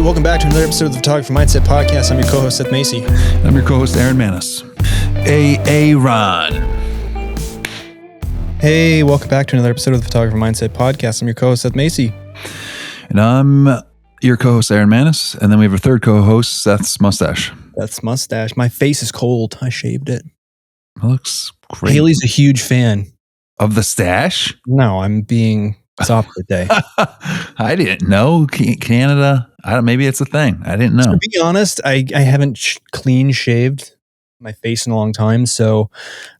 welcome back to another episode of the Photography Mindset Podcast. I'm your co-host, Seth Macy. I'm your co-host, Aaron Manis. Ron. Hey, welcome back to another episode of the Photography Mindset Podcast. I'm your co-host, Seth Macy. And I'm your co-host, Aaron Manis. And then we have a third co-host, Seth's mustache. That's mustache. My face is cold. I shaved it. It looks great. Haley's a huge fan. Of the stash? No, I'm being... It's opposite day. I didn't know. Canada, maybe it's a thing. I didn't know. To be honest, I haven't clean shaved my face in a long time. So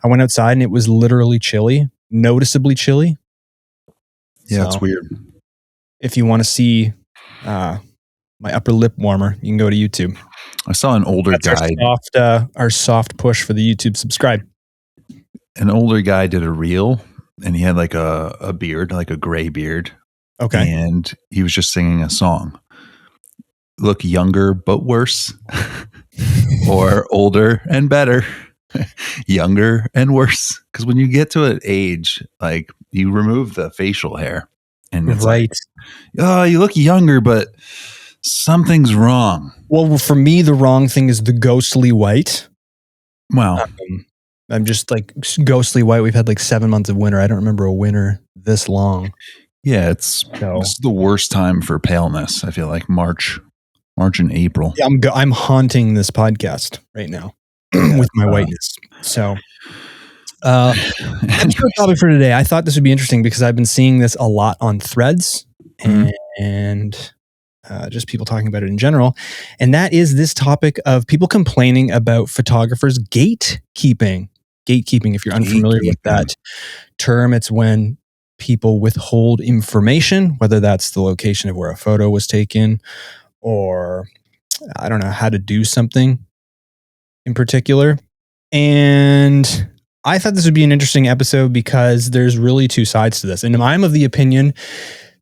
I went outside and it was literally chilly, noticeably chilly. Yeah, it's weird. If you want to see my upper lip warmer, you can go to YouTube. I saw an older guy. Our soft push for the YouTube subscribe. An older guy did a reel. And he had like a beard, like a gray beard. Okay. And he was just singing a song. Look younger, but worse. Or older and better. Younger and worse. Because when you get to an age, like you remove the facial hair. And it's right. Like, oh, you look younger, but something's wrong. Well, for me, the wrong thing is the ghostly white. Wow. I'm just like ghostly white. We've had like 7 months of winter. I don't remember a winter this long. Yeah, it's the worst time for paleness. I feel like March and April. Yeah, I'm haunting this podcast right now with my whiteness. So, that's our topic for today. I thought this would be interesting because I've been seeing this a lot on threads and just people talking about it in general. And that is this topic of people complaining about photographers' gatekeeping. Gatekeeping, if you're unfamiliar with that term, it's when people withhold information, whether that's the location of where a photo was taken or I don't know how to do something in particular. And I thought this would be an interesting episode because there's really two sides to this. And I'm of the opinion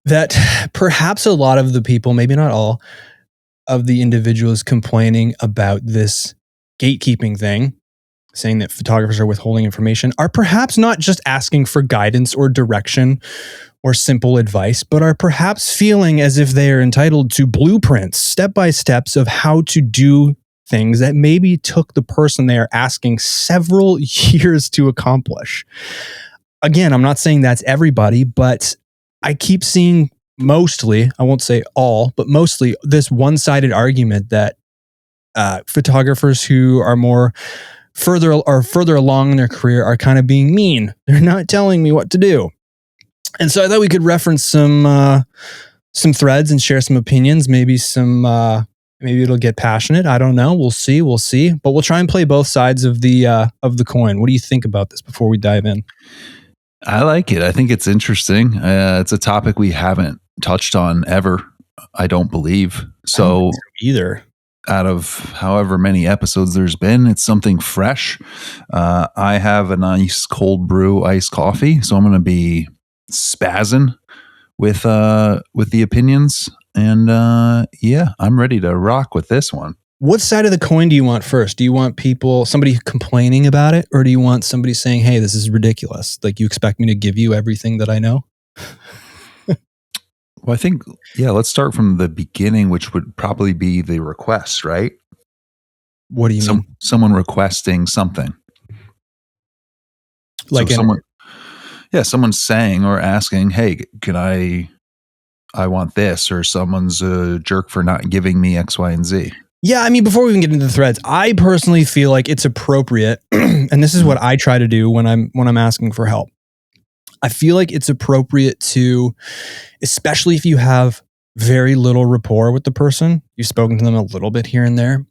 that perhaps a lot of the people, maybe not all, of the individuals complaining about this gatekeeping thing, saying that photographers are withholding information, are perhaps not just asking for guidance or direction or simple advice, but are perhaps feeling as if they are entitled to blueprints, step-by-steps of how to do things that maybe took the person they are asking several years to accomplish. Again, I'm not saying that's everybody, but I keep seeing mostly, I won't say all, but mostly this one-sided argument that photographers who are further along in their career are kind of being mean. They're not telling me what to do. And so I thought we could reference some threads and share some opinions, maybe it'll get passionate. I don't know. We'll see. But we'll try and play both sides of the coin. What do you think about this before we dive in? I like it. I think it's interesting. It's a topic we haven't touched on ever, I don't believe. So I don't think so either. Out of however many episodes there's been, it's something fresh. I have a nice cold brew iced coffee, so I'm going to be spazzing with the opinions, and I'm ready to rock with this one. What side of the coin do you want first? Do you want somebody complaining about it, or do you want somebody saying, "Hey, this is ridiculous. Like, you expect me to give you everything that I know?" Well, I think, let's start from the beginning, which would probably be the request, right? What do you mean? Someone requesting something. Like so someone's saying or asking, hey, can I want this, or someone's a jerk for not giving me X, Y, and Z. Yeah, I mean, before we even get into the threads, I personally feel like it's appropriate, and this is what I try to do when I'm asking for help. I feel like it's appropriate to, especially if you have very little rapport with the person, you've spoken to them a little bit here and there,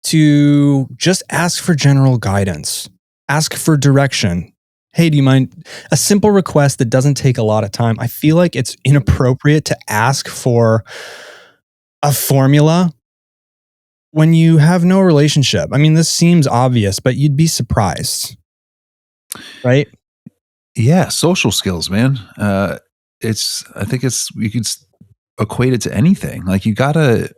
to just ask for general guidance, ask for direction. Hey, do you mind a simple request that doesn't take a lot of time? I feel like it's inappropriate to ask for a formula when you have no relationship. I mean, this seems obvious, but you'd be surprised, right? Yeah, social skills, man. I think you could equate it to anything. Like, you gotta,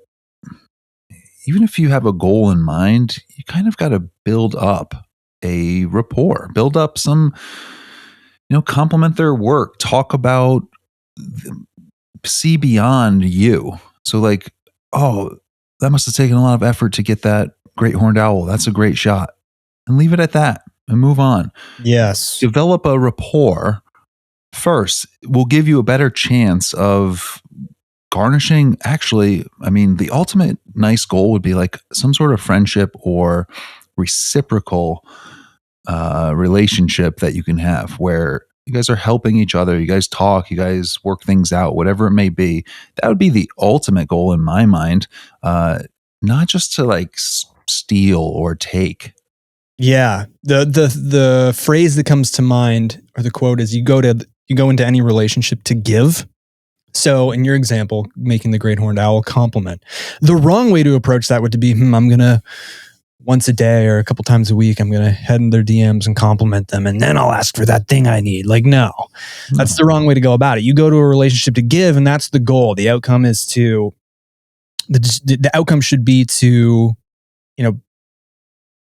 even if you have a goal in mind, you kind of gotta build up a rapport, build up some, compliment their work, talk about, see beyond you. So like, oh, that must have taken a lot of effort to get that great horned owl. That's a great shot. And leave it at that and move on. Yes. Develop a rapport first will give you a better chance of garnishing. Actually, I mean, the ultimate nice goal would be like some sort of friendship or reciprocal relationship that you can have where you guys are helping each other, you guys talk, you guys work things out, whatever it may be. That would be the ultimate goal in my mind, not just to like steal or take. Yeah. The phrase that comes to mind, or the quote, is you go into any relationship to give. So in your example, making the great horned owl compliment, the wrong way to approach that would be, I'm going to once a day or a couple times a week, I'm going to head in their DMs and compliment them. And then I'll ask for that thing I need. Like, no, that's the wrong way to go about it. You go to a relationship to give, and that's the goal. The outcome is the outcome should be to,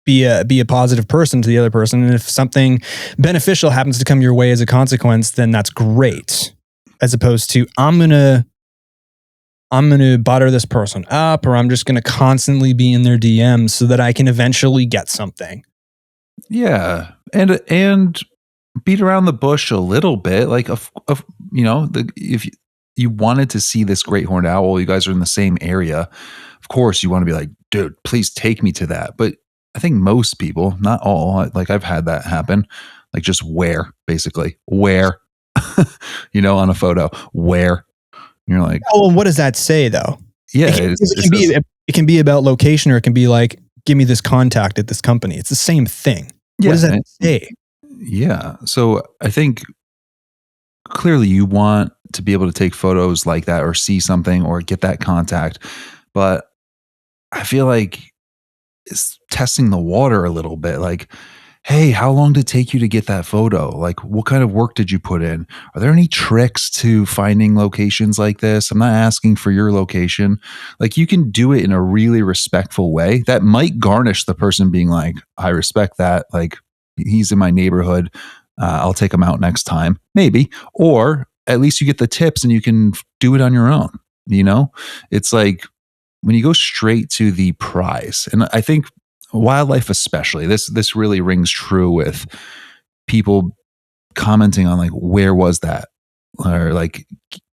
be a positive person to the other person. And if something beneficial happens to come your way as a consequence, then that's great. As opposed to, I'm gonna butter this person up, or I'm just gonna constantly be in their DMs so that I can eventually get something. Yeah, and beat around the bush a little bit. Like, if you wanted to see this great horned owl, you guys are in the same area. Of course, you want to be like, dude, please take me to that. But I think most people, not all, like I've had that happen. Like, just where, basically, where, on a photo, where. And you're like, oh, well, what does that say though? Yeah, it can be about location, or it can be like, give me this contact at this company. It's the same thing. Yeah, what does that say? Yeah. So I think clearly you want to be able to take photos like that or see something or get that contact. But I feel like it's testing the water a little bit. Like, hey, how long did it take you to get that photo? Like, what kind of work did you put in? Are there any tricks to finding locations like this? I'm not asking for your location. Like, you can do it in a really respectful way that might garnish the person being like, I respect that. Like, he's in my neighborhood. I'll take him out next time, maybe. Or at least you get the tips and you can do it on your own. It's like when you go straight to the prize, and I think wildlife especially, this really rings true with people commenting on like, where was that? Or like,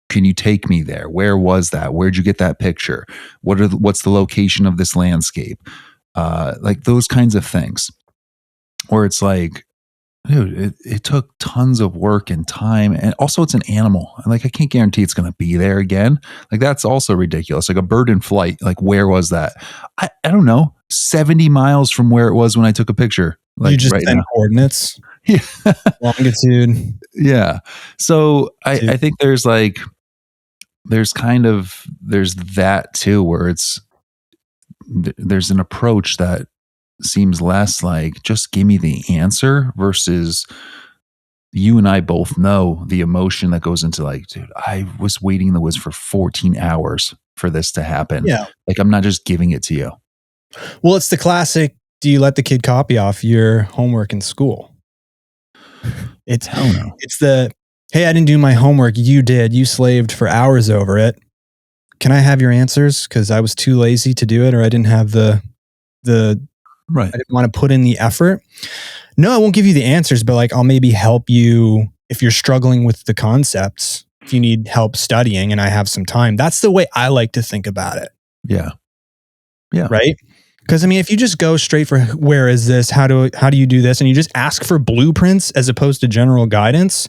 can you take me there? Where was that? Where'd you get that picture? What's the location of this landscape? Like those kinds of things. Where it's like, dude, it took tons of work and time. And also it's an animal. And like, I can't guarantee it's going to be there again. Like, that's also ridiculous. Like a bird in flight. Like, where was that? I don't know. 70 miles from where it was when I took a picture. Like, you just right send now. coordinates. Yeah. Longitude. Yeah. So I think there's that too, where there's an approach that seems less like just give me the answer versus you and I both know the emotion that goes into like, dude, I was waiting in the woods for 14 hours for this to happen. Yeah. Like, I'm not just giving it to you. Well, it's the classic, do you let the kid copy off your homework in school? It's the, hey, I didn't do my homework. You did. You slaved for hours over it. Can I have your answers? Because I was too lazy to do it, or I didn't have the right. I didn't want to put in the effort. No, I won't give you the answers, but like, I'll maybe help you if you're struggling with the concepts, if you need help studying and I have some time. That's the way I like to think about it. Yeah. Yeah. Right. Because I mean, if you just go straight for where is this, how do you do this, and you just ask for blueprints as opposed to general guidance,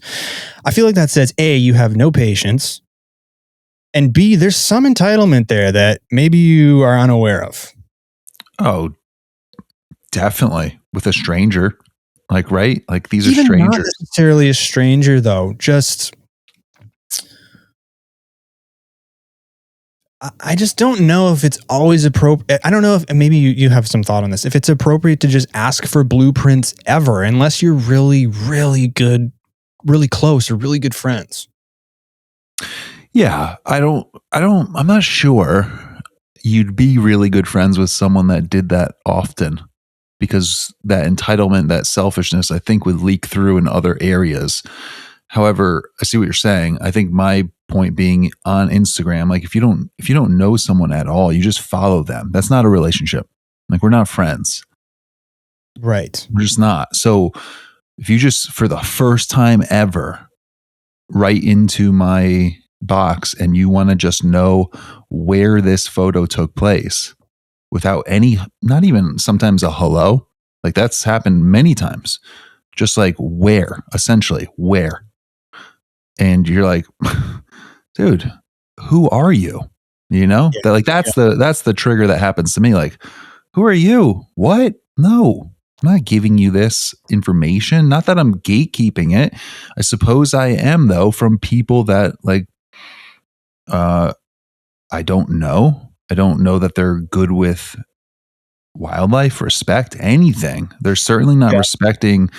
I feel like that says A, you have no patience, and B, there's some entitlement there that maybe you are unaware of. Oh, definitely. With a stranger, like, right? Like, these Even are strangers. not necessarily a stranger though. Just, I just don't know if it's always appropriate. I don't know if maybe you have some thought on this. If it's appropriate to just ask for blueprints ever, unless you're really, really good, really close, or really good friends. Yeah, I'm not sure you'd be really good friends with someone that did that often, because that entitlement, that selfishness, I think would leak through in other areas. However, I see what you're saying. I think my point being on Instagram, like if you don't know someone at all, you just follow them. That's not a relationship. Like we're not friends. Right. We're just not. So if you just for the first time ever write into my box and you want to just know where this photo took place without any, not even sometimes a hello, like that's happened many times. Just like where, essentially, where. And you're like, dude, who are you? You know, Yeah. that like that's the trigger that happens to me. Like, who are you? What? No, I'm not giving you this information. Not that I'm gatekeeping it. I suppose I am though, from people that like uh I don't know. I don't know that they're good with wildlife, respect, anything. They're certainly not Yeah. respecting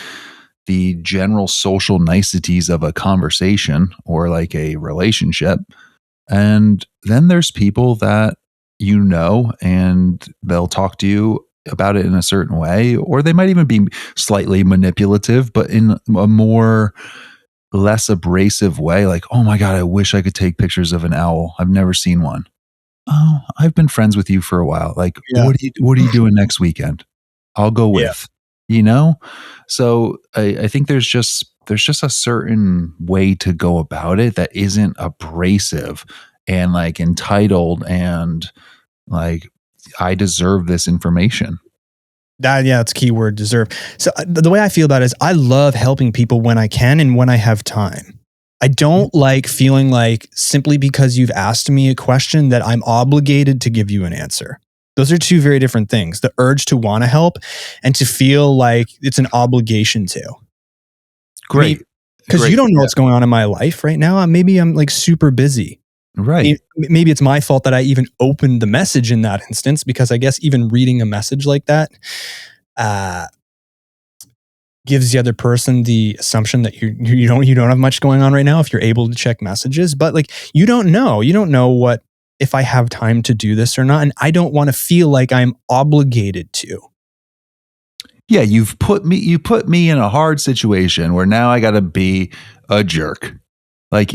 the general social niceties of a conversation or like a relationship. And then there's people that you know, and they'll talk to you about it in a certain way, or they might even be slightly manipulative, but in a more less abrasive way. Like, oh my God, I wish I could take pictures of an owl. I've never seen one. Oh, I've been friends with you for a while. Like, Yeah. what are you doing next weekend? I'll go Yeah. with, you know? So I think there's just a certain way to go about it that isn't abrasive and like entitled and like I deserve this information. It's keyword deserve. So the way I feel about it is I love helping people when I can and when I have time. I don't like feeling like simply because you've asked me a question that I'm obligated to give you an answer. Those are two very different things. The urge to want to help and to feel like it's an obligation to. I mean, Great. because you Great. don't know Yeah. what's going on in my life right now. Maybe I'm like super busy. Right. Maybe it's my fault that I even opened the message in that instance, because I guess even reading a message like that uh, gives the other person the assumption that you don't have much going on right now if you're able to check messages. But like you don't know what if I have time to do this or not, and I don't want to feel like I'm obligated to. Yeah, you put me in a hard situation where now I got to be a jerk. Like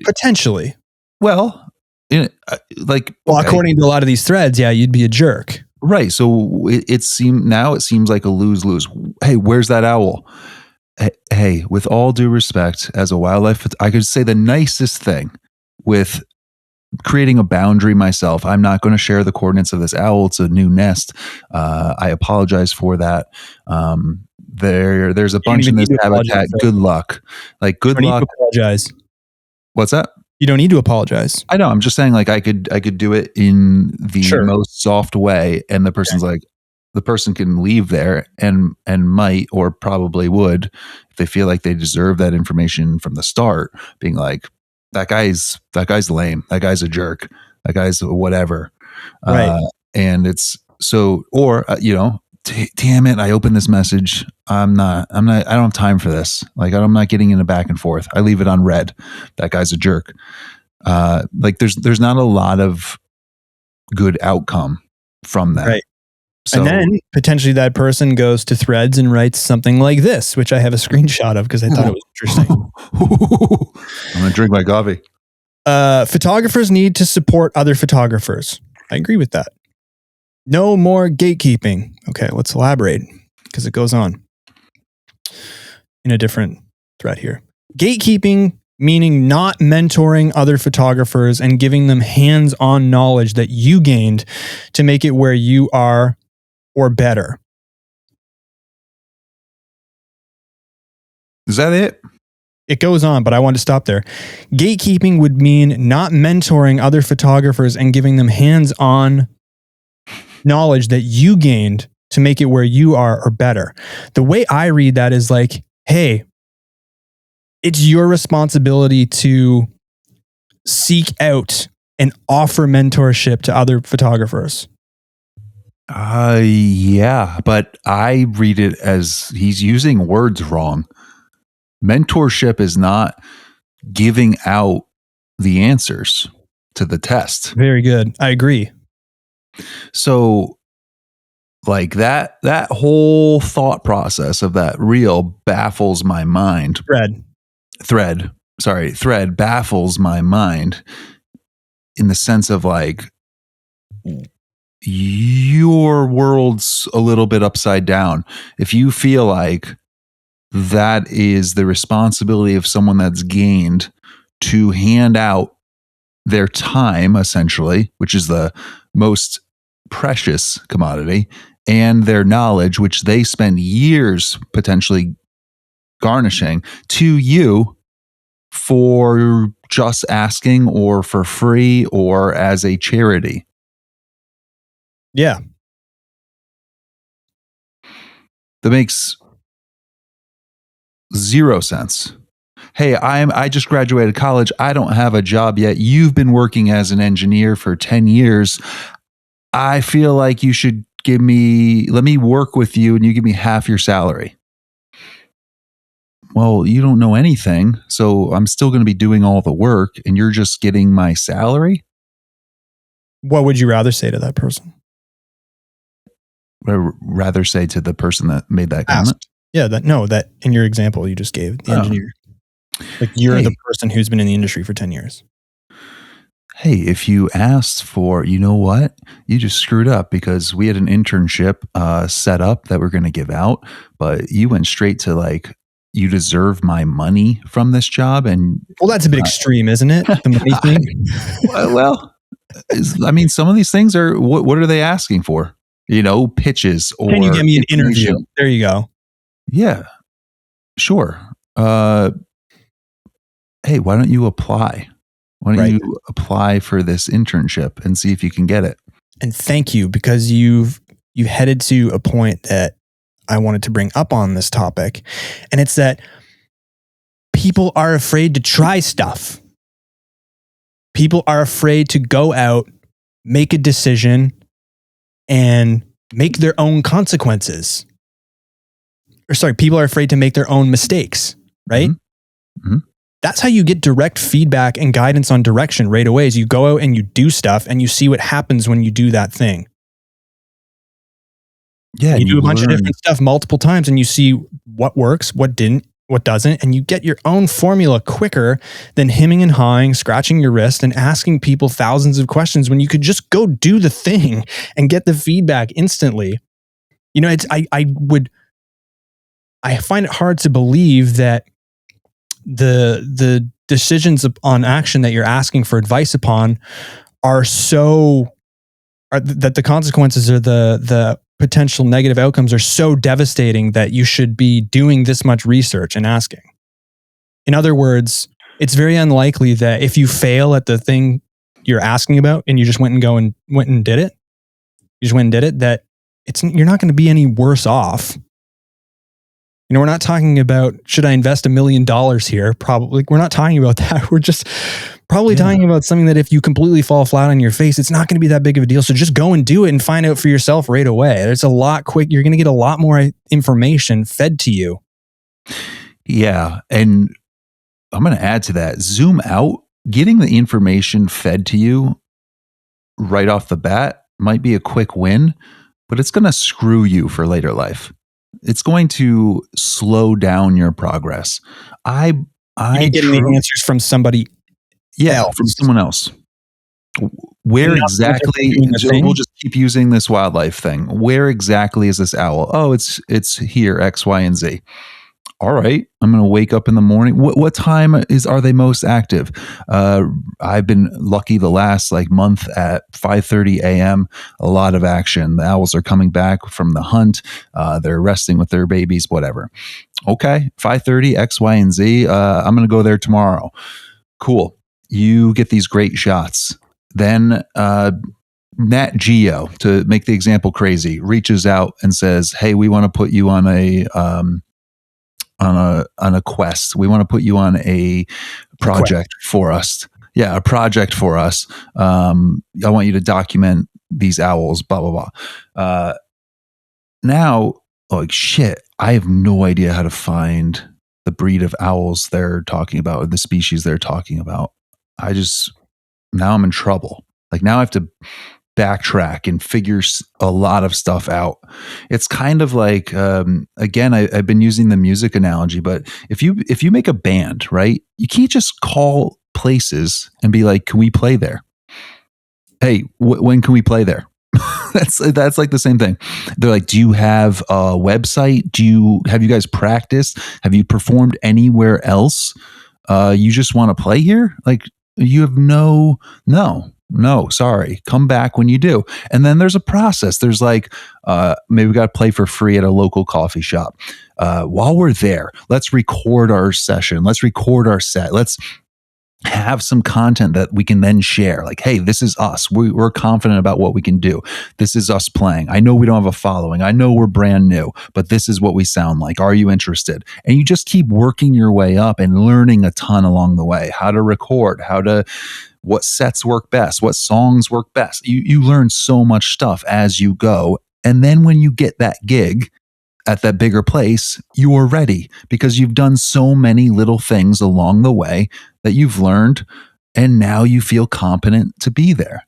Potentially. well, like Well, okay. according to a lot of these threads, yeah, you'd be a jerk. Right. So it seems like a lose-lose. Hey, where's that owl? Hey, with all due respect, as a wildlife, I could say the nicest thing with creating a boundary myself. I'm not going to share the coordinates of this owl. It's a new nest. I apologize for that. There's a You don't bunch even in need this to apologize habitat. for it. Good luck. Like You good don't need to luck. apologize. What's that? You don't need to apologize. I know. I'm just saying, like I could do it in the Sure. most soft way, and the person's like, the person can leave there and might or probably would, if they feel like they deserve that information from the start, being like, that guy's lame, that guy's a jerk, that guy's whatever, Right. and it's so, or damn it, I opened this message. I don't have time for this. Like I'm not getting in a back and forth. I leave it on red. That guy's a jerk. Like there's not a lot of good outcome from that. Right. So And then potentially that person goes to Threads and writes something like this, which I have a screenshot of because I thought it was interesting. I'm gonna drink my coffee. Photographers need to support other photographers. I agree with that. No more gatekeeping. Okay, let's elaborate because it goes on in a different thread here. Gatekeeping, meaning not mentoring other photographers and giving them hands-on knowledge that you gained to make it where you are or better. Is that it? It goes on, but I want to stop there. Gatekeeping would mean not mentoring other photographers and giving them hands-on knowledge that you gained to make it where you are or better. The way I read that is like, hey, it's your responsibility to seek out and offer mentorship to other photographers. Yeah, but I read it as he's using words wrong. Mentorship is not giving out the answers to the test. Very good. I agree. So like that whole thought process of that reel baffles my mind. thread baffles my mind in the sense of like your world's a little bit upside down. If you feel like that is the responsibility of someone that's gained to hand out their time, essentially, which is the most precious commodity, and their knowledge, which they spend years potentially garnishing, to you for just asking or for free or as a charity. Yeah. That makes zero sense. Hey, I just graduated college. I don't have a job yet. You've been working as an engineer for 10 years. I feel like you should let me work with you and you give me half your salary. Well, you don't know anything, so I'm still going to be doing all the work and you're just getting my salary? What would you rather say to that person? I'd rather say to the person that made that comment? Yeah, that in your example you just gave, the engineer. Like you're the person who's been in the industry for 10 years. Hey, if you asked for, you know what? You just screwed up because we had an internship set up that we're going to give out, but you went straight to like, you deserve my money from this job. And well, that's a bit extreme, isn't it? The money thing. Well, I mean, some of these things are, what are they asking for? Pitches or. Can you get me an interview? There you go. Yeah, sure. Hey, why don't you apply? Why don't you apply for this internship and see if you can get it? And thank you, because you headed to a point that I wanted to bring up on this topic. And it's that people are afraid to try stuff. People are afraid to go out, make a decision, and make their own consequences. People are afraid to make their own mistakes, right? Mm-hmm. That's how you get direct feedback and guidance on direction right away, is you go out and you do stuff and you see what happens when you do that thing. Yeah. You do a bunch of different stuff multiple times and you see what works, what didn't, what doesn't, and you get your own formula quicker than hemming and hawing, scratching your wrist and asking people thousands of questions when you could just go do the thing and get the feedback instantly. I find it hard to believe that the decisions on action that you're asking for advice upon that the consequences or the potential negative outcomes are so devastating that you should be doing this much research and asking. In other words, it's very unlikely that if you fail at the thing you're asking about and you just went and did it, that you're not going to be any worse off. We're not talking about, should I invest $1 million here? Probably. We're not talking about that. We're just probably talking about something that if you completely fall flat on your face, it's not going to be that big of a deal. So just go and do it and find out for yourself right away. It's a lot quick. You're going to get a lot more information fed to you. Yeah. And I'm going to add to that. Zoom out. Getting the information fed to you right off the bat might be a quick win, but it's going to screw you for later life. It's going to slow down your progress. I getting the answers from somebody else. From someone else. Where exactly? We'll just keep using this wildlife thing. Where exactly is this owl? Oh, it's here, X, Y, and Z. All right, I'm going to wake up in the morning. What time are they most active? I've been lucky the last month at 5:30 a.m. A lot of action. The owls are coming back from the hunt. They're resting with their babies, whatever. Okay, 5:30, X, Y, and Z. I'm going to go there tomorrow. Cool. You get these great shots. Then Nat Geo, to make the example crazy, reaches out and says, "Hey, we want to put you on a quest. We want to put you on a project for us. Yeah, a project for us. I want you to document these owls, blah, blah, blah." Now, shit, I have no idea how to find the breed of owls they're talking about or the species they're talking about. Now I'm in trouble. Now I have to backtrack and figure a lot of stuff out. It's kind of like, again, I've been using the music analogy, but if you make a band, right, you can't just call places and be like, can we play there? Hey, when can we play there? That's like the same thing. They're like, do you have a website? Have you guys practiced? Have you performed anywhere else? You just want to play here? Like, you have no, sorry. Come back when you do. And then there's a process. There's like, maybe we got to play for free at a local coffee shop. While we're there, let's record our session. Let's record our set. Let's have some content that we can then share. Like, hey, this is us. We're confident about what we can do. This is us playing. I know we don't have a following. I know we're brand new, but this is what we sound like. Are you interested? And you just keep working your way up and learning a ton along the way. How to record, what sets work best, what songs work best. You learn so much stuff as you go. And then when you get that gig at that bigger place, you are ready because you've done so many little things along the way that you've learned, and now you feel competent to be there.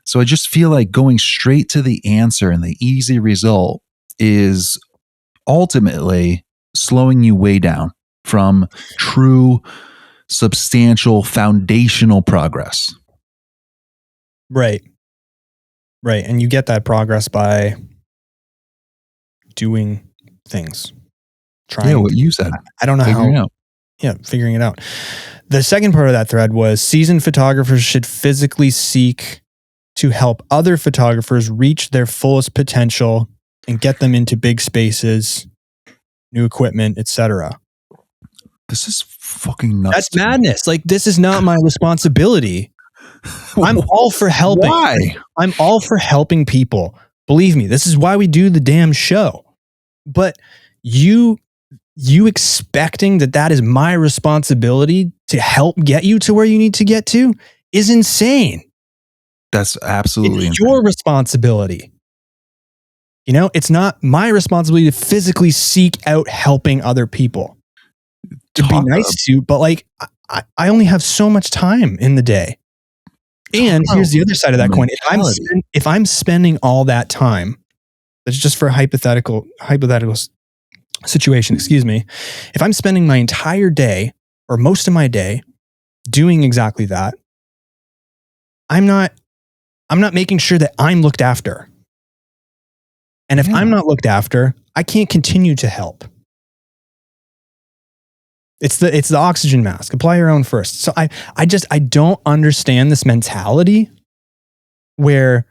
So I just feel like going straight to the answer and the easy result is ultimately slowing you way down from true, substantial, foundational progress. Right. And you get that progress by doing things. Trying. Yeah, what you said. I don't know how. Yeah, figuring it out. The second part of that thread was seasoned photographers should physically seek to help other photographers reach their fullest potential and get them into big spaces, new equipment, etc. This is fucking nuts. That's madness. Like, this is not my responsibility. I'm all for helping. Why? I'm all for helping people. Believe me, this is why we do the damn show. But you expecting that is my responsibility to help get you to where you need to get to is insane. That's absolutely it's your responsibility. You know, it's not my responsibility to physically seek out helping other people. To be nice to, but like, I only have so much time in the day. And here's the other side of that coin. If I'm spending all that time, that's just for a hypothetical situation, excuse me. If I'm spending my entire day or most of my day doing exactly that, I'm not making sure that I'm looked after. And if I'm not looked after, I can't continue to help. It's the oxygen mask. Apply your own first. So I don't understand this mentality where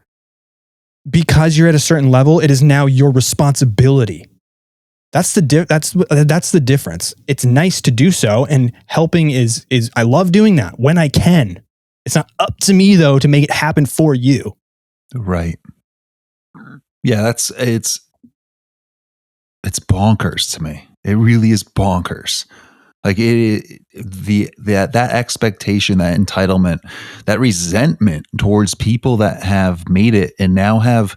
because you're at a certain level, it is now your responsibility. That's the difference. It's nice to do so, and helping is I love doing that when I can. It's not up to me though to make it happen for you. Right. Yeah, it's bonkers to me. It really is bonkers. Like that expectation, that entitlement, that resentment towards people that have made it and now have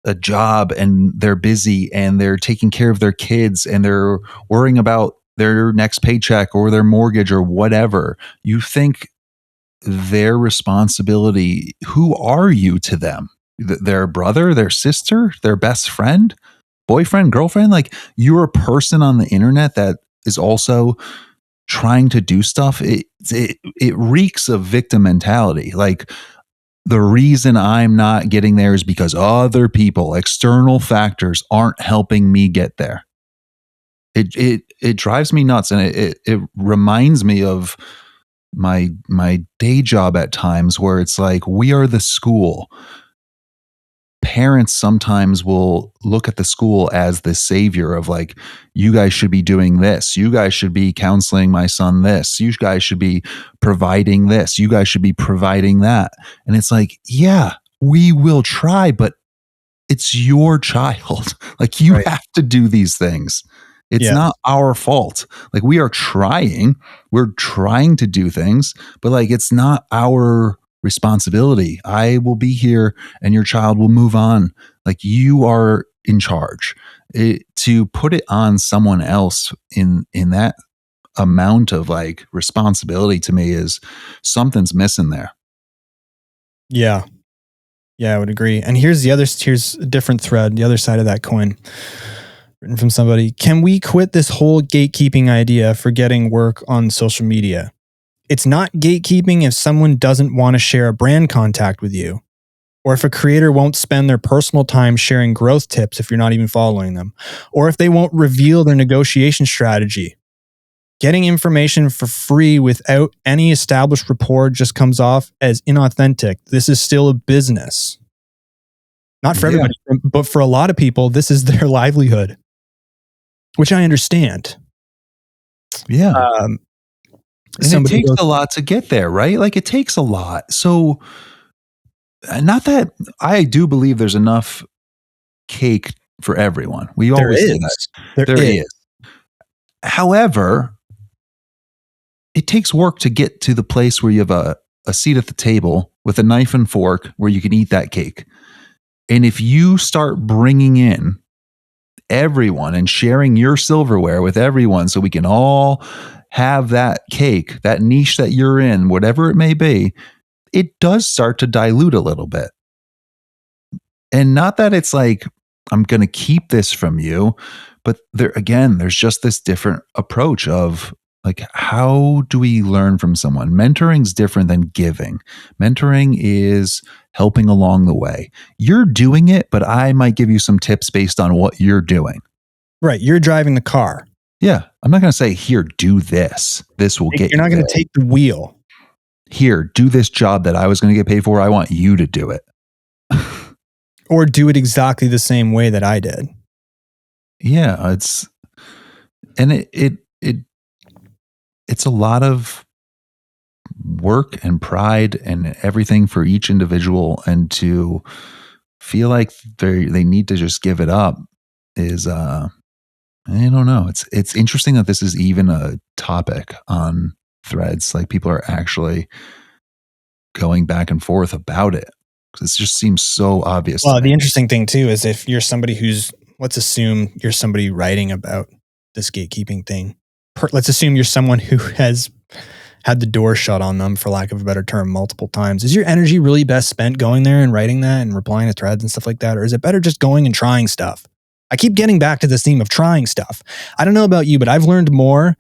a job and they're busy and they're taking care of their kids and they're worrying about their next paycheck or their mortgage or whatever. You think their responsibility, who are you to them? Their brother, their sister, their best friend, boyfriend, girlfriend? Like, you're a person on the internet that is also trying to do stuff. It reeks of victim mentality. Like, the reason I'm not getting there is because other people, external factors, aren't helping me get there. It drives me nuts, and it reminds me of my day job at times, where it's like, we are the school. Parents sometimes will look at the school as the savior of, like, you guys should be doing this. You guys should be counseling my son this. You guys should be providing this. You guys should be providing that. And it's like, yeah, we will try, but it's your child. Like, you have to do these things. It's not our fault. Like, we are trying. We're trying to do things, but like, it's not our responsibility. I will be here and your child will move on. Like, you are in charge. To put it on someone else in that amount of like responsibility, to me, is something's missing there. Yeah. Yeah, I would agree. And here's a different thread, the other side of that coin, written from somebody. Can we quit this whole gatekeeping idea for getting work on social media? It's not gatekeeping if someone doesn't want to share a brand contact with you, or if a creator won't spend their personal time sharing growth tips if you're not even following them, or if they won't reveal their negotiation strategy. Getting information for free without any established rapport just comes off as inauthentic. This is still a business. Not for everybody, but for a lot of people, this is their livelihood, which I understand. Yeah. And it takes a lot to get there, right? Like, it takes a lot. So, not that I do believe there's enough cake for everyone. We always say that. There is. However, it takes work to get to the place where you have a seat at the table with a knife and fork where you can eat that cake. And if you start bringing in everyone and sharing your silverware with everyone so we can all have that cake, that niche that you're in, whatever it may be, it does start to dilute a little bit. And not that it's like, I'm going to keep this from you, but there's just this different approach of, like, how do we learn from someone? Mentoring's different than giving. Mentoring is helping along the way. You're doing it, but I might give you some tips based on what you're doing. Right. You're driving the car. Yeah. I'm not going to say, here, do this. This will get you. You're not going to take the wheel. Here, do this job that I was going to get paid for. I want you to do it. Or do it exactly the same way that I did. Yeah. It's a lot of work and pride and everything for each individual, and to feel like they need to just give it up is I don't know. It's interesting that this is even a topic on Threads. Like, people are actually going back and forth about it, because it just seems so obvious. Well, the interesting thing too is, if you're somebody let's assume you're somebody writing about this gatekeeping thing. Let's assume you're someone who has had the door shut on them, for lack of a better term, multiple times. Is your energy really best spent going there and writing that and replying to threads and stuff like that? Or is it better just going and trying stuff? I keep getting back to this theme of trying stuff. I don't know about you, but I've learned more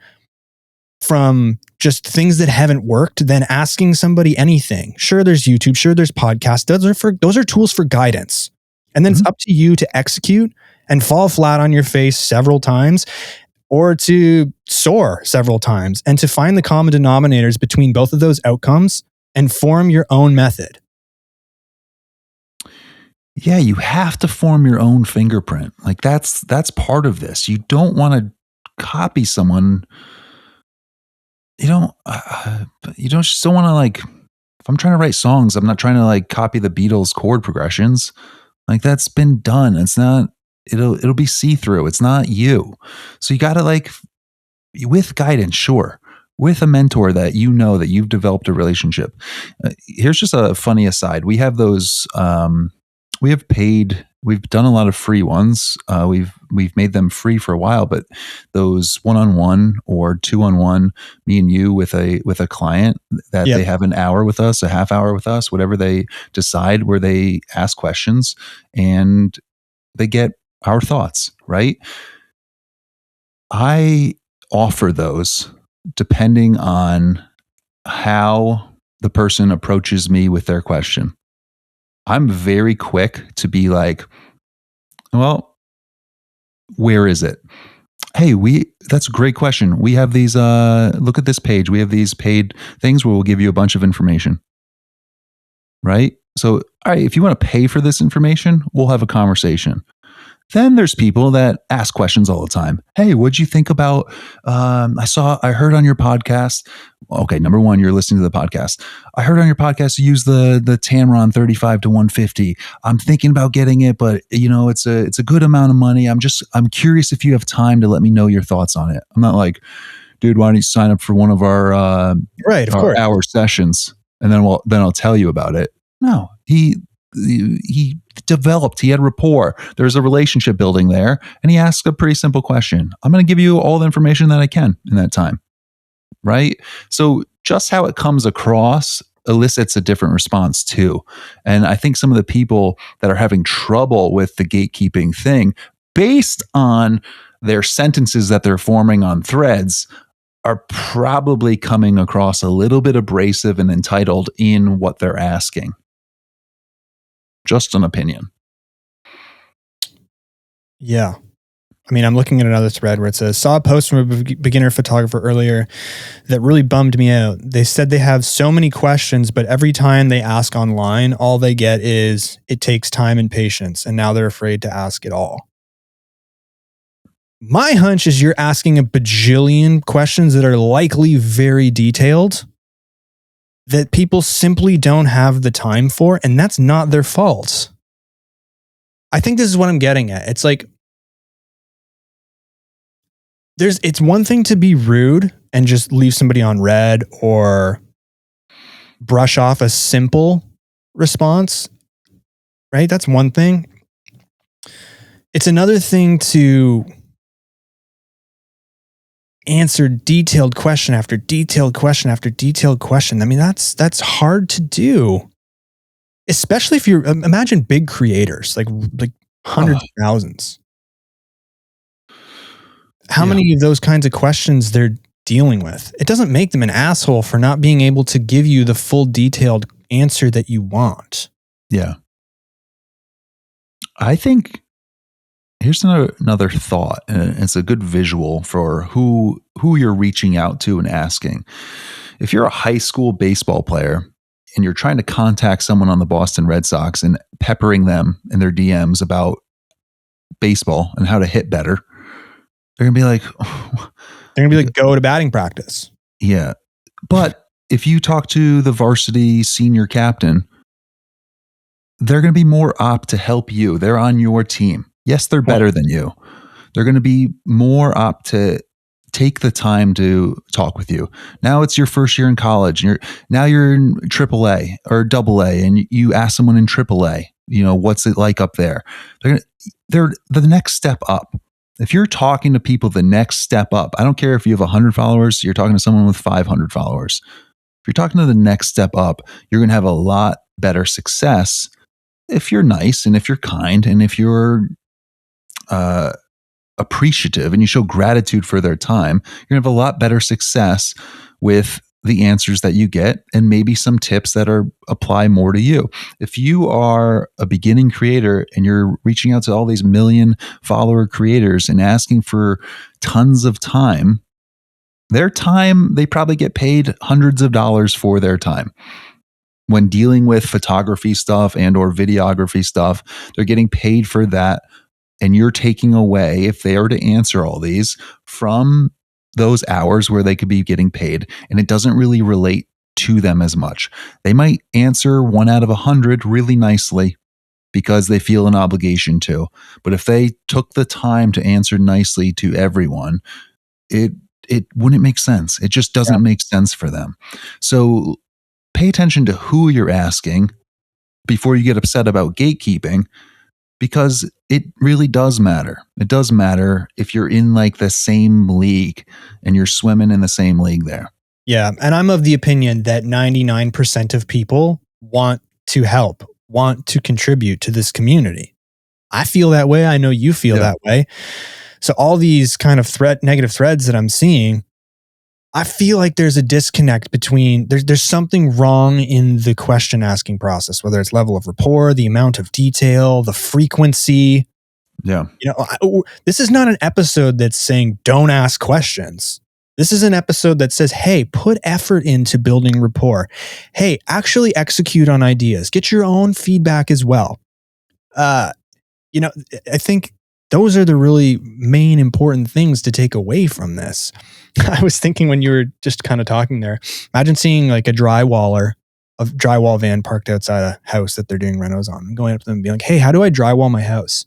from just things that haven't worked than asking somebody anything. Sure, there's YouTube. Sure, there's podcasts. Those are tools for guidance. And then it's up to you to execute and fall flat on your face several times, or to soar several times, and to find the common denominators between both of those outcomes and form your own method. Yeah, you have to form your own fingerprint. Like, that's part of this. You don't want to copy someone. You don't just don't want to, like, if I'm trying to write songs, I'm not trying to, like, copy the Beatles chord progressions. Like, that's been done. It's not, it'll be see-through. It's not you. So you got to, like, with guidance, sure, with a mentor that that you've developed a relationship. Here's just a funny aside. We have those, we've done a lot of free ones. We've made them free for a while, but those 1-on-1 or 2-on-1, me and you with a client that they have an hour with us, a half hour with us, whatever they decide, where they ask questions and they get our thoughts, right? I offer those depending on how the person approaches me with their question. I'm very quick to be like, well, where is it? Hey, that's a great question. We have these, look at this page. We have these paid things where we'll give you a bunch of information. Right? So, all right, if you want to pay for this information, we'll have a conversation. Then there's people that ask questions all the time. Hey, what'd you think about, I heard on your podcast. Okay, number one, you're listening to the podcast. I heard on your podcast you use the Tamron 35 to 150. I'm thinking about getting it, but it's a good amount of money. I'm curious if you have time to let me know your thoughts on it. I'm not like, dude, why don't you sign up for one of our hour sessions, and then I'll tell you about it. No, he developed, he had rapport. There's a relationship building there, and he asked a pretty simple question. I'm going to give you all the information that I can in that time. Right? So just how it comes across, elicits a different response too. And I think some of the people that are having trouble with the gatekeeping thing, based on their sentences that they're forming on threads, are probably coming across a little bit abrasive and entitled in what they're asking. Just an opinion. Yeah. I mean, I'm looking at another thread where it says, saw a post from a beginner photographer earlier that really bummed me out. They said they have so many questions, but every time they ask online, all they get is, it takes time and patience. And now they're afraid to ask it all. My hunch is you're asking a bajillion questions that are likely very detailed that people simply don't have the time for, and that's not their fault. I think this is what I'm getting at. It's like, it's one thing to be rude and just leave somebody on red or brush off a simple response, right? That's one thing. It's another thing to answer detailed question after detailed question after detailed question. I mean, that's hard to do, especially if you're, imagine big creators, like hundreds of thousands. How many of those kinds of questions they're dealing with? It doesn't make them an asshole for not being able to give you the full detailed answer that you want. Yeah. I think here's another thought, and it's a good visual for who you're reaching out to and asking. If you're a high school baseball player and you're trying to contact someone on the Boston Red Sox and peppering them in their DMs about baseball and how to hit better, they're going to be like, go to batting practice. Yeah. But if you talk to the varsity senior captain, they're going to be more apt to help you. They're on your team. Yes, they're better than you. They're going to be more apt to take the time to talk with you. Now it's your first year in college. And you're in AAA or AA, and you ask someone in AAA, what's it like up there? They're the next step up. If you're talking to people the next step up, I don't care if you have 100 followers, you're talking to someone with 500 followers. If you're talking to the next step up, you're going to have a lot better success if you're nice and if you're kind and if you're appreciative and you show gratitude for their time. You're going to have a lot better success with the answers that you get and maybe some tips that apply more to you. If you are a beginning creator and you're reaching out to all these million follower creators and asking for tons of time, their time, they probably get paid hundreds of dollars for their time. When dealing with photography stuff and or videography stuff, they're getting paid for that. And you're taking away, if they are to answer all these, from those hours where they could be getting paid, and it doesn't really relate to them as much. They might answer 1 out of 100 really nicely because they feel an obligation to. But if they took the time to answer nicely to everyone, it wouldn't make sense. It just doesn't make sense for them. So pay attention to who you're asking before you get upset about gatekeeping, because it really does matter. It does matter if you're in like the same league and you're swimming in the same league there. Yeah. And I'm of the opinion that 99% of people want to help, want to contribute to this community. I feel that way. I know you feel that way. So all these kind of negative threads that I'm seeing, I feel like there's a disconnect between, there's something wrong in the question asking process, whether it's level of rapport, the amount of detail, the frequency. Yeah. This is not an episode that's saying don't ask questions. This is an episode that says, hey, put effort into building rapport. Hey, actually execute on ideas. Get your own feedback as well. I think those are the really main important things to take away from this. I was thinking when you were just kind of talking there, imagine seeing like a drywall van parked outside a house that they're doing renos on, and going up to them and being like, hey, how do I drywall my house?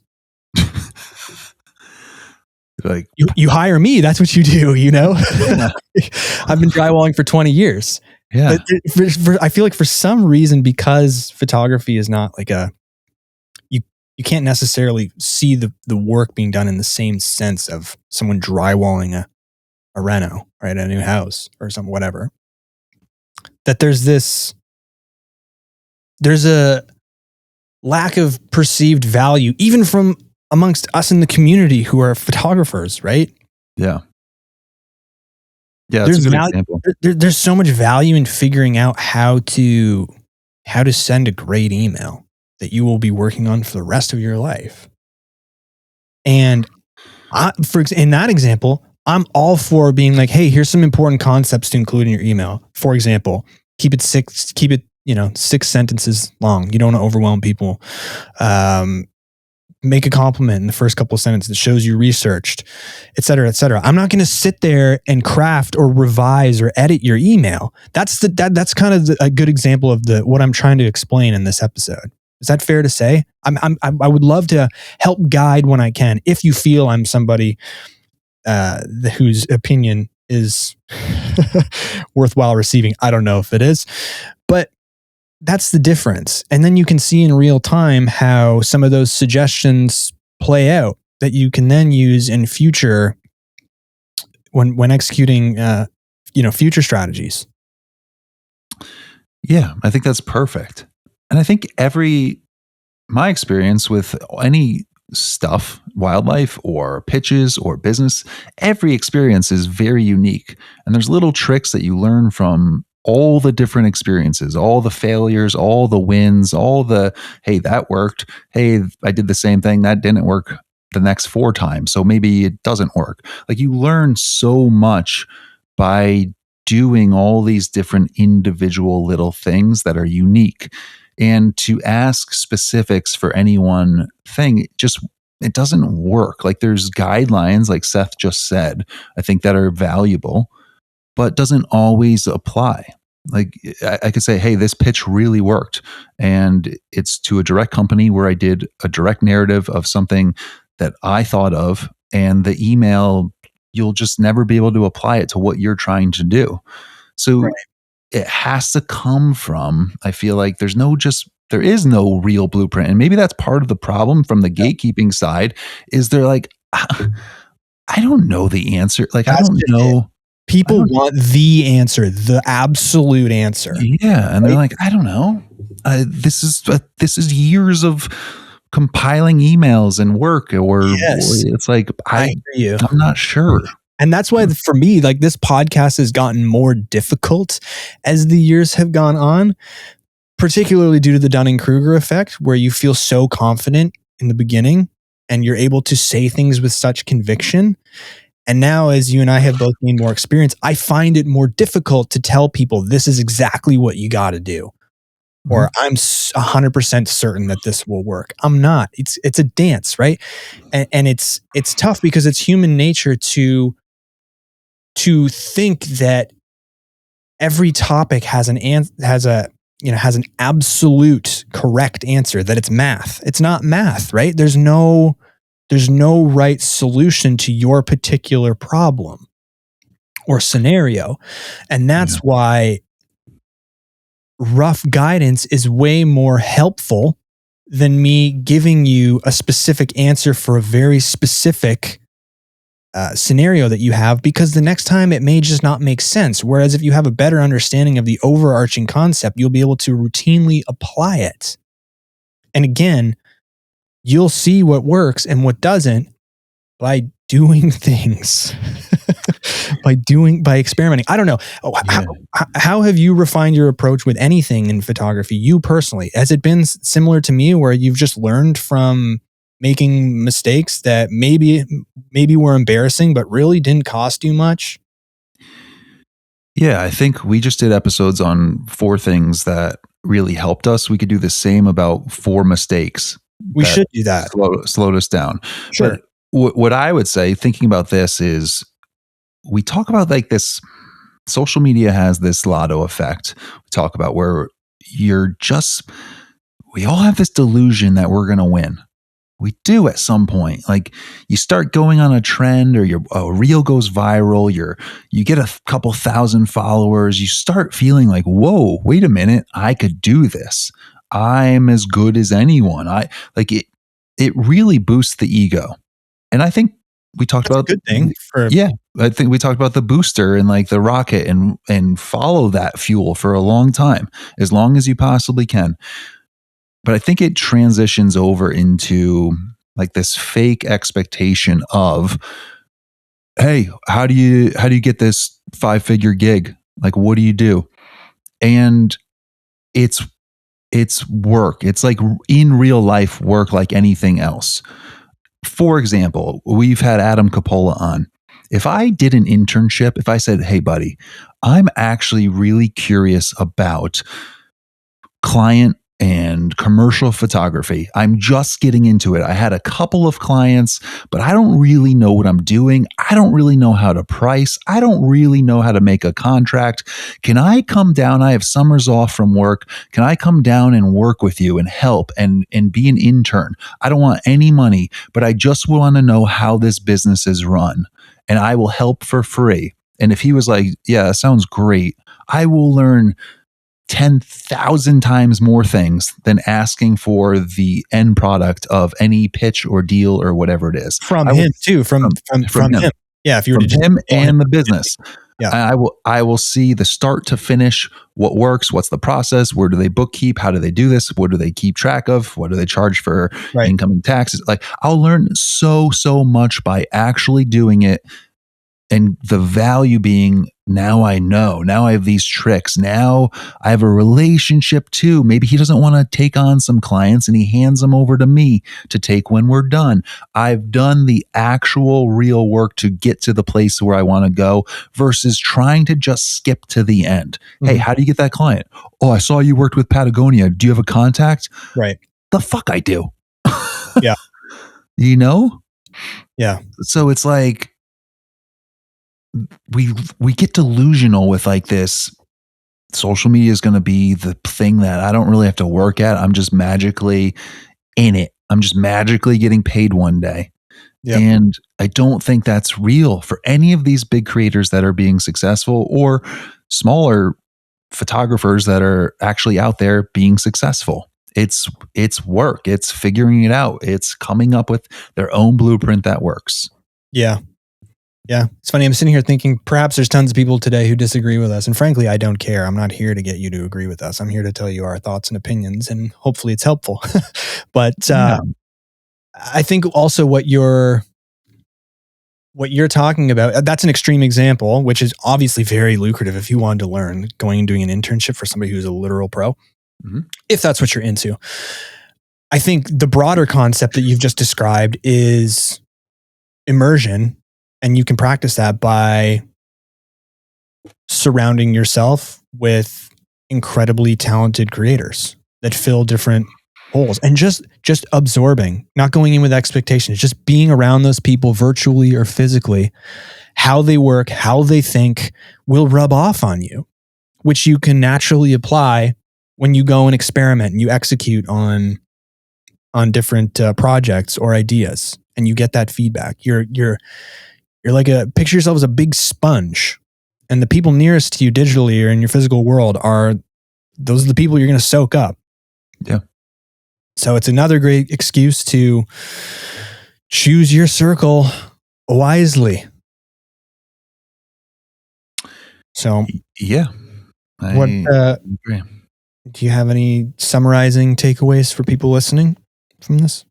Like, you hire me. That's what you do, Yeah. I've been drywalling for 20 years. Yeah. But I feel like for some reason, because photography is not like you can't necessarily see the work being done in the same sense of someone drywalling a reno, right? A new house or some whatever. That there's this there's a lack of perceived value, even from amongst us in the community who are photographers, right? Yeah. Yeah, that's a good example. There's so much value in figuring out how to send a great email that you will be working on for the rest of your life. And in that example, I'm all for being like, hey, here's some important concepts to include in your email. For example, keep it 6 sentences long. You don't want to overwhelm people. Make a compliment in the first couple of sentences that shows you researched, et cetera, et cetera. I'm not going to sit there and craft or revise or edit your email. That's kind of a good example of what I'm trying to explain in this episode. Is that fair to say? I would love to help guide when I can. If you feel I'm somebody whose opinion is worthwhile receiving, I don't know if it is, but that's the difference. And then you can see in real time how some of those suggestions play out that you can then use in future when executing, future strategies. Yeah, I think that's perfect. And I think my experience with any stuff, wildlife or pitches or business, every experience is very unique. And there's little tricks that you learn from all the different experiences, all the failures, all the wins, all the, hey, that worked. Hey, I did the same thing. That didn't work the next 4 times. So maybe it doesn't work. Like, you learn so much by doing all these different individual little things that are unique. And to ask specifics for any one thing, it doesn't work. Like, there's guidelines, like Seth just said, I think, that are valuable, but doesn't always apply. Like, I could say, hey, this pitch really worked, and it's to a direct company where I did a direct narrative of something that I thought of, and the email, you'll just never be able to apply it to what you're trying to do. So it has to come from, I feel like there is no real blueprint. And maybe that's part of the problem from the gatekeeping side, is they're like, I don't know the answer. Like, I don't know. People want the answer, the absolute answer. Yeah. And they're like, I don't know. This is years of compiling emails and work, or it's like, I'm not sure. And that's why, for me, like, this podcast has gotten more difficult as the years have gone on, particularly due to the Dunning-Kruger effect, where you feel so confident in the beginning and you're able to say things with such conviction. And now, as you and I have both gained more experience, I find it more difficult to tell people this is exactly what you got to do. Or I'm 100% certain that this will work. I'm not. It's a dance, right? And it's tough because it's human nature to think that every topic has an absolute correct answer, that it's math. It's not math, right? There's no right solution to your particular problem or scenario. And that's why rough guidance is way more helpful than me giving you a specific answer for a very specific scenario that you have, because the next time it may just not make sense. Whereas if you have a better understanding of the overarching concept, you'll be able to routinely apply it. And again, you'll see what works and what doesn't by doing things, by experimenting. I don't know. How have you refined your approach with anything in photography? You personally, has it been similar to me, where you've just learned from making mistakes that maybe were embarrassing, but really didn't cost you much? Yeah, I think we just did episodes on 4 things that really helped us. We could do the same about 4 mistakes. We should do that. Slowed us down. Sure. But what I would say, thinking about this, is we talk about, like, this social media has this lotto effect. We talk about where we all have this delusion that we're going to win. We do at some point. Like, you start going on a trend, or a reel goes viral, you get a couple thousand followers, you start feeling like, whoa, wait a minute, I could do this. I'm as good as anyone. It really boosts the ego. And I think we talked That's a about, good thing for yeah, I think we talked about the booster and like the rocket, and follow that fuel for a long time, as long as you possibly can. But I think it transitions over into like this fake expectation of, hey, how do you get this 5-figure gig? Like, what do you do? And it's it's work. It's like in real life work, like anything else. For example, we've had Adam Capola on. If I did an internship, if I said, hey, buddy, I'm actually really curious about client and commercial photography. I'm just getting into it. I had a couple of clients, but I don't really know what I'm doing. I don't really know how to price. I don't really know how to make a contract. Can I come down? I have summers off from work. Can I come down and work with you and help and be an intern? I don't want any money, but I just want to know how this business is run, and I will help for free. And if he was like, yeah, that sounds great, I will learn 10,000 times more things than asking for the end product of any pitch or deal or whatever it is. from him too, from him. Yeah, if you were From to just him and the business. Yeah. I will see the start to finish, what works, what's the process, where do they bookkeep, how do they do this, what do they keep track of, what do they charge for incoming taxes. Like, I'll learn so much by actually doing it. And the value being, now I know, now I have these tricks. Now I have a relationship too. Maybe he doesn't want to take on some clients and he hands them over to me to take when we're done. I've done the actual real work to get to the place where I want to go versus trying to just skip to the end. Mm-hmm. Hey, how do you get that client? Oh, I saw you worked with Patagonia. Do you have a contact? Right. The fuck I do. Yeah. You know? Yeah. So it's like, we get delusional with like this. Social media is going to be the thing that I don't really have to work at. I'm just magically in it. I'm just magically getting paid one day. Yep. And I don't think that's real for any of these big creators that are being successful, or smaller photographers that are actually out there being successful. It's work. It's figuring it out. It's coming up with their own blueprint that works. Yeah. Yeah. It's funny. I'm sitting here thinking perhaps there's tons of people today who disagree with us. And frankly, I don't care. I'm not here to get you to agree with us. I'm here to tell you our thoughts and opinions, and hopefully it's helpful. But I think also what you're talking about, that's an extreme example, which is obviously very lucrative if you wanted to learn, going and doing an internship for somebody who's a literal pro, if that's what you're into. I think the broader concept that you've just described is immersion. And you can practice that by surrounding yourself with incredibly talented creators that fill different holes, and just absorbing, not going in with expectations, just being around those people virtually or physically. How they work, how they think will rub off on you, which you can naturally apply when you go and experiment and you execute on different projects or ideas, and you get that feedback. You're like picture yourself as a big sponge, and the people nearest to you digitally or in your physical world those are the people you're going to soak up. Yeah. So it's another great excuse to choose your circle wisely. So yeah, do you have any summarizing takeaways for people listening from this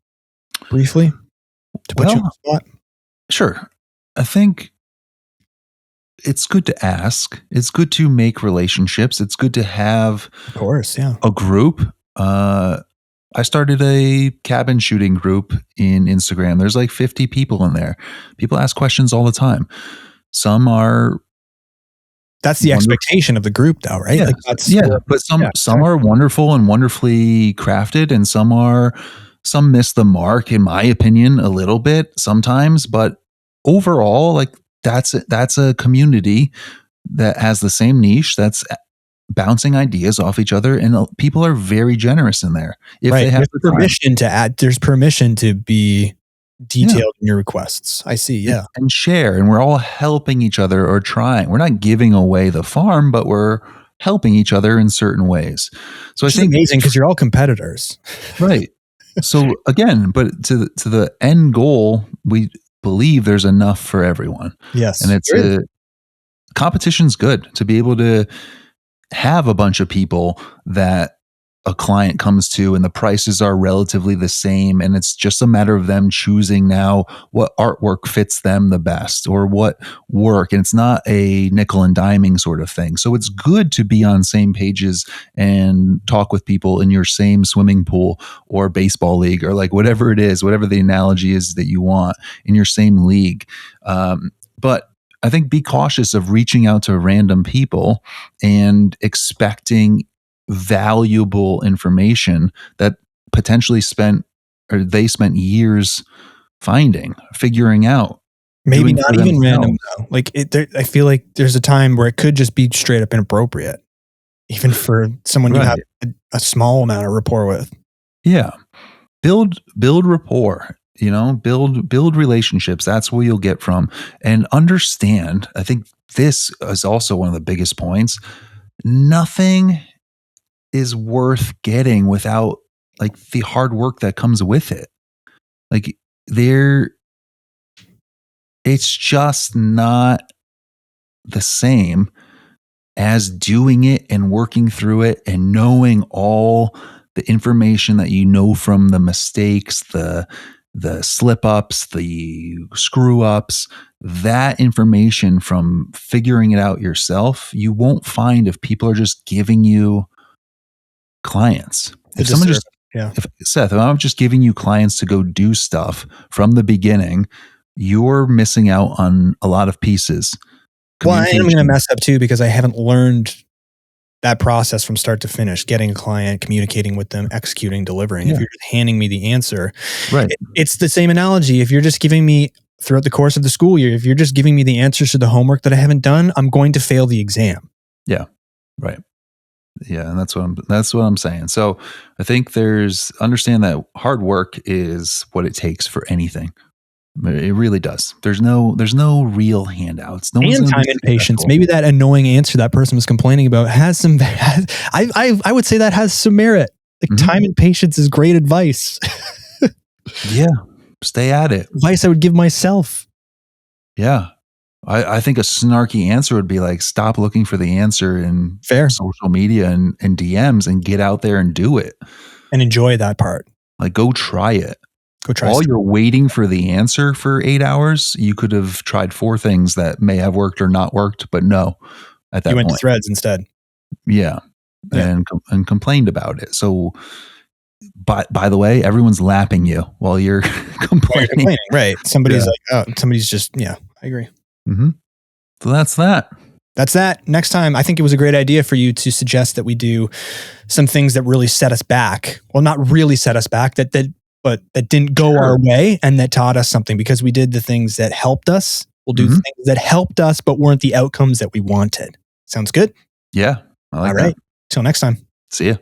briefly to put you on the spot? Sure. I think it's good to ask. It's good to make relationships. It's good to have, of course, a group. I started a cabin shooting group in Instagram. There's like 50 people in there. People ask questions all the time. Some are. That's the expectation of the group, though, right? Yeah, but some are wonderful and wonderfully crafted, and some miss the mark, in my opinion, a little bit sometimes, but overall, like that's a community that has the same niche, that's bouncing ideas off each other, and people are very generous in there. If they have permission to add, there's permission to be detailed in your requests. I see. Yeah. And share, and we're all helping each other or trying. We're not giving away the farm, but we're helping each other in certain ways. So I think it's amazing because you're all competitors. Right. So again, but to the end goal, believe there's enough for everyone. Yes. And it's competition's good to be able to have a bunch of people that a client comes to and the prices are relatively the same, and it's just a matter of them choosing now what artwork fits them the best or what work, and it's not a nickel and diming sort of thing. So it's good to be on same pages and talk with people in your same swimming pool or baseball league, or like whatever it is, whatever the analogy is that you want, in your same league. But I think be cautious of reaching out to random people and expecting valuable information that they spent years figuring out. Maybe not even random though. Like I feel like there's a time where it could just be straight up inappropriate, even for someone you have a small amount of rapport with. Yeah, build rapport. Build relationships. That's where you'll get from. And understand, I think this is also one of the biggest points. Nothing is worth getting without like the hard work that comes with it. Like it's just not the same as doing it and working through it and knowing all the information that you know from the mistakes, the slip ups, the screw ups, that information from figuring it out yourself, you won't find if people are just giving you clients. If Seth, if I'm just giving you clients to go do stuff from the beginning, you're missing out on a lot of pieces. Well, I am going to mess up too because I haven't learned that process from start to finish, getting a client, communicating with them, executing, delivering. If you're just handing me the answer, right? It's the same analogy. If you're just giving me throughout the course of the school year, if you're just giving me the answers to the homework that I haven't done, I'm going to fail the exam. Yeah. Right. Yeah. And that's what I'm saying. So I think understand that hard work is what it takes for anything. It really does. There's no real handouts. No and time and patience. Maybe that annoying answer that person was complaining about has some. I would say that has some merit. Like time and patience is great advice. Yeah, stay at it. Advice I would give myself. Yeah, I think a snarky answer would be like, stop looking for the answer in social media and DMs and get out there and do it and enjoy that part. Like, go try it. While you're waiting for the answer for 8 hours, you could have tried 4 things that may have worked or not worked, but no, at that point. You went to Threads instead. Yeah. And complained about it. So, by the way, everyone's lapping you while you're complaining. Right. Somebody's somebody's just, I agree. Mm-hmm. So that's that. Next time, I think it was a great idea for you to suggest that we do some things that really set us back. Well, not really set us back, but that didn't go our way and that taught us something, because we did the things that helped us. We'll do things that helped us, but weren't the outcomes that we wanted. Sounds good? Yeah. I like All right. Till next time. See ya.